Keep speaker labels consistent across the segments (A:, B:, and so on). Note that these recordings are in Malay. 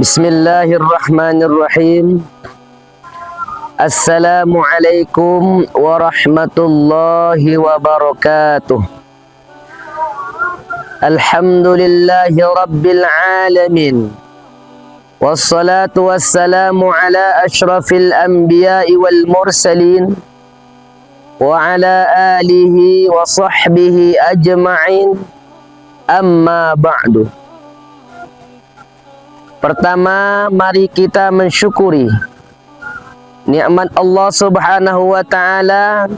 A: Bismillahirrahmanirrahim. Assalamualaikum warahmatullahi wabarakatuh. Alhamdulillahi rabbil alamin. Wassalatu wassalamu ala ashrafil anbiya'i wal mursalin wa ala alihi wa sahbihi ajma'in. Amma ba'du. Pertama, mari kita mensyukuri nikmat Allah Subhanahu wa ta'ala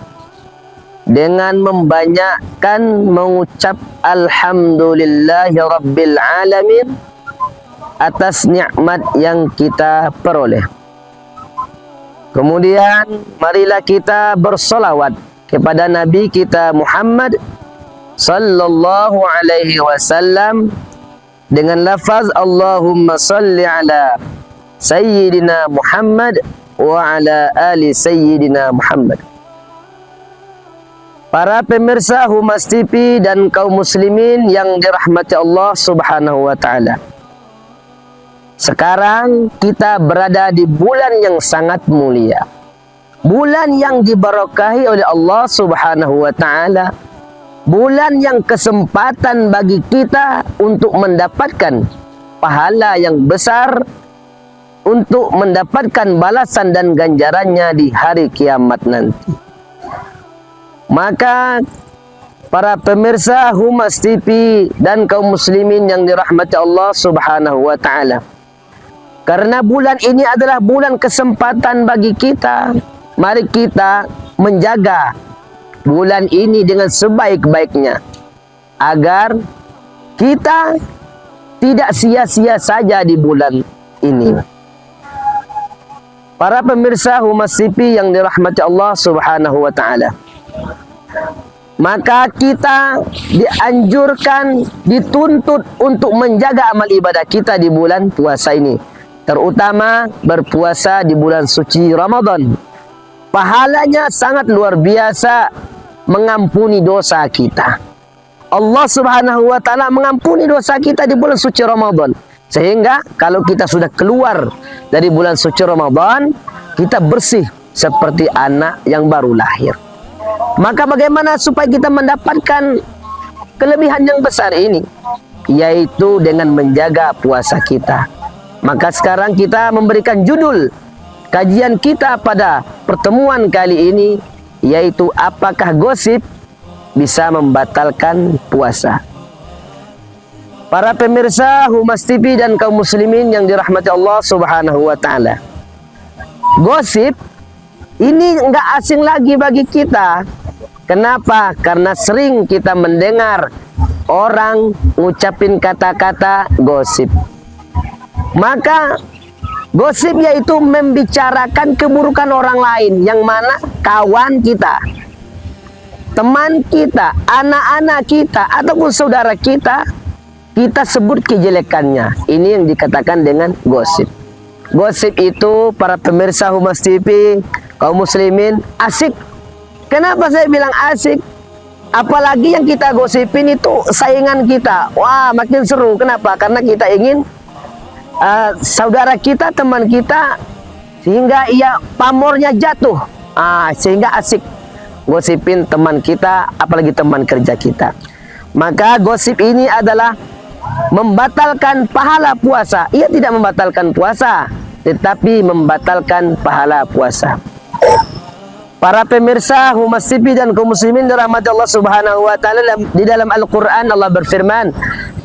A: dengan membanyakkan mengucap alhamdulillahi rabbil alamin atas nikmat yang kita peroleh. Kemudian marilah kita bersolawat kepada Nabi kita Muhammad sallallahu alaihi wasallam dengan lafaz Allahumma salli ala Sayyidina Muhammad wa ala ali Sayyidina Muhammad. Para pemirsa Humas TV dan kaum muslimin yang dirahmati Allah Subhanahu wa ta'ala. Sekarang kita berada di bulan yang sangat mulia. Bulan yang diberkahi oleh Allah Subhanahu wa ta'ala. Bulan yang kesempatan bagi kita untuk mendapatkan pahala yang besar, untuk mendapatkan balasan dan ganjarannya di hari kiamat nanti. Maka para pemirsa Humas TV dan kaum muslimin yang dirahmati Allah Subhanahu wa ta'ala, karena bulan ini adalah bulan kesempatan bagi kita, mari kita menjaga bulan ini dengan sebaik-baiknya agar kita tidak sia-sia saja di bulan ini. Para pemirsa Humas TV yang dirahmati Allah Subhanahu wa ta'ala, maka kita dianjurkan, dituntut untuk menjaga amal ibadah kita di bulan puasa ini, terutama berpuasa di bulan suci Ramadan. Pahalanya sangat luar biasa, mengampuni dosa kita. Allah Subhanahu wa ta'ala mengampuni dosa kita di bulan suci Ramadan. Sehingga kalau kita sudah keluar dari bulan suci Ramadan, kita bersih seperti anak yang baru lahir. Maka bagaimana supaya kita mendapatkan kelebihan yang besar ini? Yaitu dengan menjaga puasa kita. Maka sekarang kita memberikan judul kajian kita pada pertemuan kali ini, yaitu apakah gosip bisa membatalkan puasa. Para pemirsa Humas TV dan kaum muslimin yang dirahmati Allah Subhanahu wa ta'ala, gosip ini enggak asing lagi bagi kita. Kenapa? Karena sering kita mendengar orang ngucapin kata-kata gosip. Maka gosip yaitu membicarakan keburukan orang lain, yang mana kawan kita, teman kita, anak-anak kita, ataupun saudara kita, kita sebut kejelekannya. Ini yang dikatakan dengan gosip. Gosip itu para pemirsa Humas TV, kaum muslimin, asik. Kenapa saya bilang asik? Apalagi yang kita gosipin itu saingan kita. Wah, makin seru. Kenapa? Karena kita ingin saudara kita, teman kita, sehingga ia pamornya jatuh, sehingga asik gosipin teman kita, apalagi teman kerja kita. Maka gosip ini adalah membatalkan pahala puasa. Ia tidak membatalkan puasa, tetapi membatalkan pahala puasa. Para pemirsa Humas TV dan kaum muslimin dirahmati Allah Subhanahu wa ta'ala, di dalam Al-Quran Allah berfirman,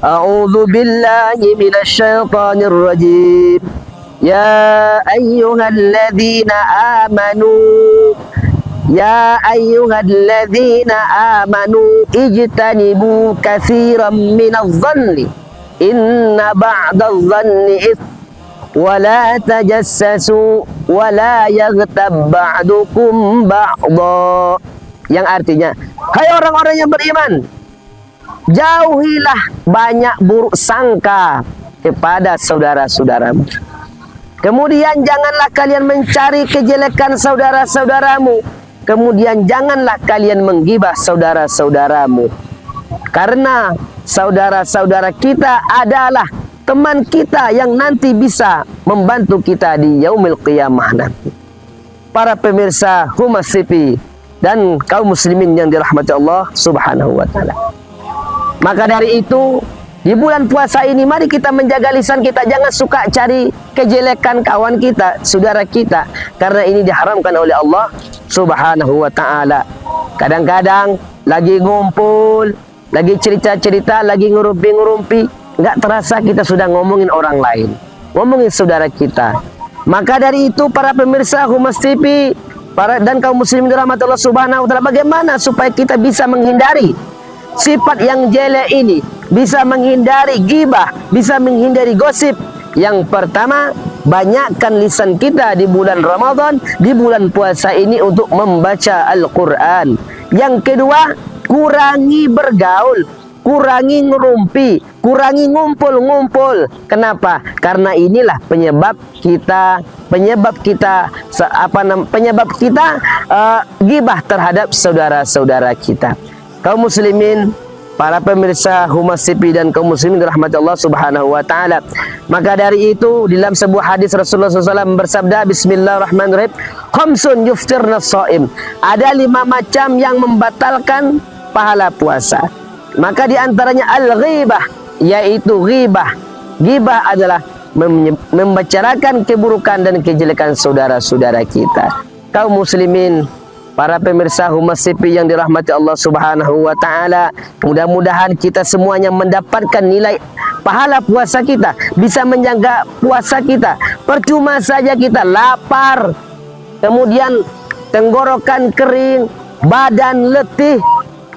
A: A'udzu billahi minasyaitonir rajim. Ya ayyuhalladzina amanu, ya ayyuhalladzina amanu ijtanibu katsiran minadh-dhanni inna ba'dadh-dhanni its wa la tajassasu wa la yaghtab ba'dukum ba'dha. Yang artinya, hai orang-orang yang beriman, jauhilah banyak buruk sangka kepada saudara-saudaramu. Kemudian janganlah kalian mencari kejelekan saudara-saudaramu. Kemudian janganlah kalian menggibah saudara-saudaramu. Karena saudara-saudara kita adalah teman kita yang nanti bisa membantu kita di yaumil qiyamah nanti. Para pemirsa Humas TV dan kaum muslimin yang dirahmati Allah Subhanahu wa taala. Maka dari itu, di bulan puasa ini mari kita menjaga lisan kita, jangan suka cari kejelekan kawan kita, saudara kita, karena ini diharamkan oleh Allah Subhanahu wa taala. Kadang-kadang lagi ngumpul, lagi cerita-cerita, lagi ngurumpi-ngurumpi, nggak terasa kita sudah ngomongin orang lain, ngomongin saudara kita. Maka dari itu para pemirsa Humas TV dan kaum muslimin dirahmati Allah Subhanahu wa taala, bagaimana supaya kita bisa menghindari sifat yang jelek ini, bisa menghindari ghibah, bisa menghindari gosip. Yang pertama, banyakkan lisan kita di bulan Ramadan, di bulan puasa ini untuk membaca Al-Quran. Yang kedua, kurangi bergaul, kurangi ngerumpi, kurangi ngumpul-ngumpul. Kenapa? Karena inilah penyebab kita ghibah terhadap saudara-saudara kita. Kaum muslimin, para pemirsa Humas TV dan kaum muslimin dirahmati Allah Subhanahu wa taala. Maka dari itu, dalam sebuah hadis Rasulullah SAW bersabda, Bismillahirrahmanirrahim, khamsun yuftirna shaim. Ada 5 macam yang membatalkan pahala puasa. Maka di antaranya al-ghibah, yaitu ghibah. Ghibah adalah membicarakan keburukan dan kejelekan saudara-saudara kita. Kaum muslimin, para pemirsa Humas TV yang dirahmati Allah Subhanahu wa taala, mudah-mudahan kita semuanya mendapatkan nilai pahala puasa kita, bisa menjaga puasa kita. Percuma saja kita lapar, kemudian tenggorokan kering, badan letih,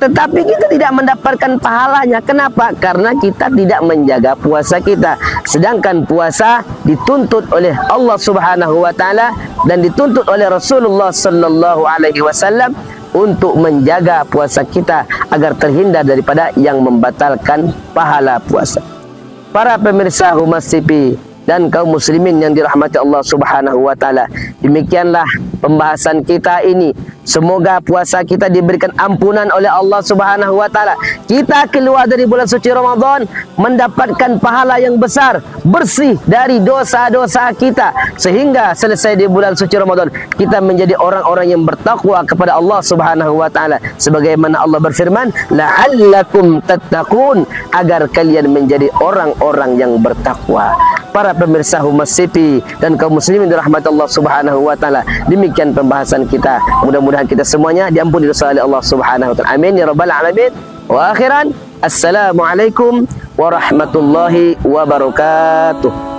A: tetapi kita tidak mendapatkan pahalanya. Kenapa? Karena kita tidak menjaga puasa kita. Sedangkan puasa dituntut oleh Allah Subhanahu wa taala dan dituntut oleh Rasulullah sallallahu alaihi wasallam untuk menjaga puasa kita agar terhindar daripada yang membatalkan pahala puasa. Para pemirsa Humas TV dan kaum muslimin yang dirahmati Allah Subhanahu wa taala, demikianlah pembahasan kita ini. Semoga puasa kita diberikan ampunan oleh Allah Subhanahu wa taala. Kita keluar dari bulan suci Ramadan mendapatkan pahala yang besar, bersih dari dosa-dosa kita, sehingga selesai di bulan suci Ramadan kita menjadi orang-orang yang bertakwa kepada Allah Subhanahu wa taala. Sebagaimana Allah berfirman, la'allakum tattaqun, agar kalian menjadi orang-orang yang bertakwa. Para pemirsa Humas TV dan kaum muslimin dirahmati Allah Subhanahu wa taala, demikian pembahasan kita. Mudah-mudahan kita semuanya diampuni dosa oleh Allah Subhanahu wa taala. Amin ya rabbal alamin. Wa akhiran, assalamualaikum warahmatullahi wabarakatuh.